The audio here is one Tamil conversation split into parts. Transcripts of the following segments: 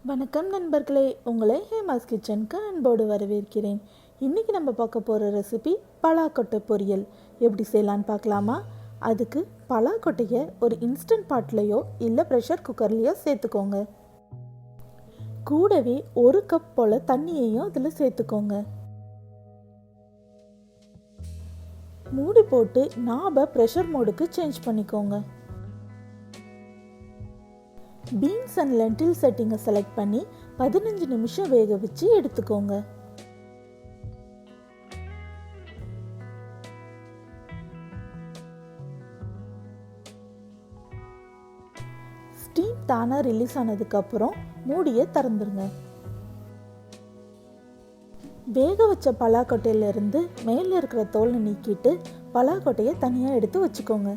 வணக்கம் நண்பர்களே, உங்களை ஹேமாஸ் கிச்சனுக்கு அன்போடு வரவேற்கிறேன். இன்றைக்கி நம்ம பார்க்க போகிற ரெசிபி பலாக்கொட்டை பொரியல். எப்படி செய்யலான்னு பார்க்கலாமா? அதுக்கு பலாக்கொட்டையை ஒரு இன்ஸ்டன்ட் பாட்லேயோ இல்லை ப்ரெஷர் குக்கர்லேயோ சேர்த்துக்கோங்க. கூடவே 1 கப் போல் தண்ணியையும் அதில் சேர்த்துக்கோங்க. மூடி போட்டு நாபை ப்ரெஷர் மோடுக்கு சேஞ்ச் பண்ணிக்கோங்க. பீன்ஸ் அண்ட் லென்டில் செட்டிங்கை செலக்ட் பண்ணி 15 நிமிஷம் வேக வச்சு எடுத்துக்கோங்க. ஸ்டீம் தானாக ரிலீஸ் ஆனதுக்கப்புறம் மூடியை திறந்துருங்க. வேக வச்ச பலாக்கொட்டையிலேருந்து மேலே இருக்கிற தோலை நீக்கிட்டு பலாக்கொட்டையை தனியாக எடுத்து வச்சுக்கோங்க.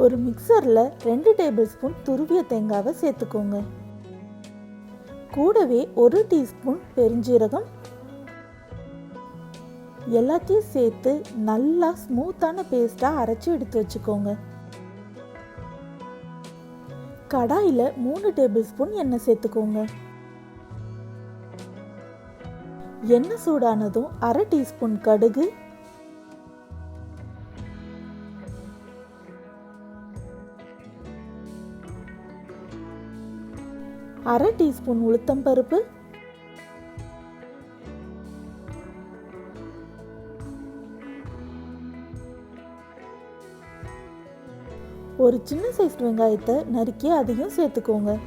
ஒரு மிக்சரில் 2 டேபிள் ஸ்பூன் துருவிய தேங்காவை சேர்த்துக்கோங்க. கூடவே 1 டீஸ்பூன் பெருஞ்சீரகம் எல்லாத்தையும் சேர்த்து நல்லா ஸ்மூத்தான பேஸ்ட்டாக அரைச்சி எடுத்து வச்சுக்கோங்க. கடாயில் 3 டேபிள் ஸ்பூன் எண்ணெய் சேர்த்துக்கோங்க. எண்ணெய் சூடானதும் 1/2 டீஸ்பூன் கடுகு, 1/2 டீஸ்பூன் உளுத்தம்பருப்பு, 1 சின்ன சைஸ் வெங்காயத்தை நறுக்கி அதையும் சேர்த்துக்கோங்க.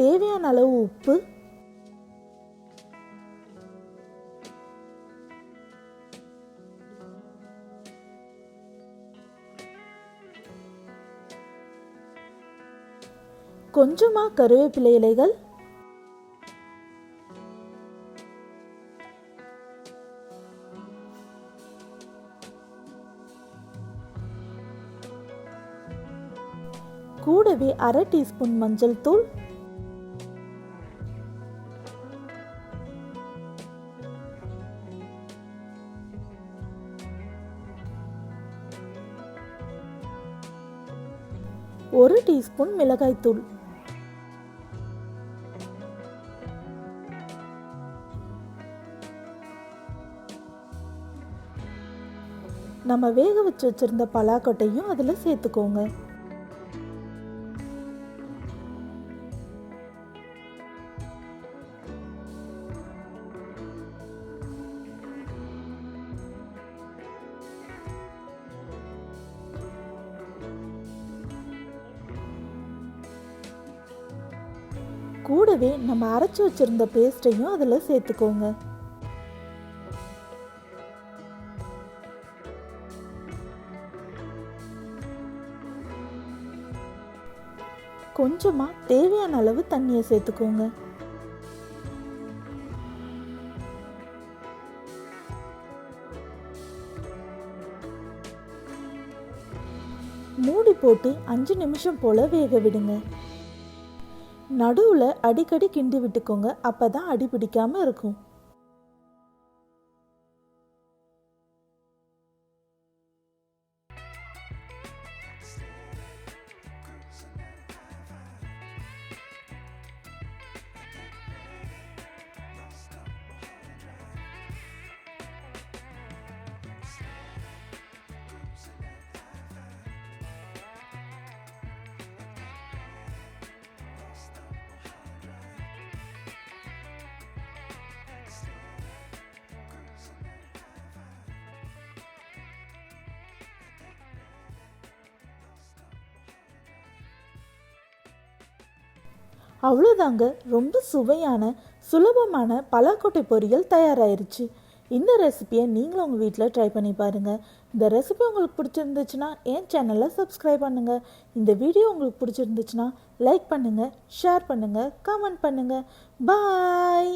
தேவையான அளவு உப்பு, கொஞ்சமா கருவேப்பிலை இலைகள், கூடவே 1/2 டீஸ்பூன் மஞ்சள் தூள், ஒரு டீஸ்பூன் மிளகாய் தூள். நம்ம வேக வச்சு வச்சிருந்த பலாக்கொட்டையும் அதில் சேர்த்துக்கோங்க. கூடவே நம்ம அரைச்சி வச்சிருந்த பேஸ்ட்டையும் அதில் சேர்த்துக்கோங்க. கொஞ்சமா தேவையான அளவு தண்ணியை சேர்த்துக்கோங்க. மூடி போட்டு 5 நிமிஷம் போல வேக விடுங்க. நடுவில் அடிக்கடி கிண்டி விட்டுக்கோங்க, அப்பதான் அடி பிடிக்காம இருக்கும். அவ்வளோதாங்க, ரொம்ப சுவையான சுலபமான பலாக்கொட்டை பொரியல் தயாராயிருச்சு. இந்த ரெசிபியை நீங்களும் உங்கள் வீட்டில் ட்ரை பண்ணி பாருங்கள். இந்த ரெசிபி உங்களுக்கு பிடிச்சிருந்துச்சுன்னா என் சேனலை சப்ஸ்கிரைப் பண்ணுங்கள். இந்த வீடியோ உங்களுக்கு பிடிச்சிருந்துச்சுன்னா லைக் பண்ணுங்கள், ஷேர் பண்ணுங்கள், கமெண்ட் பண்ணுங்கள். பாய்.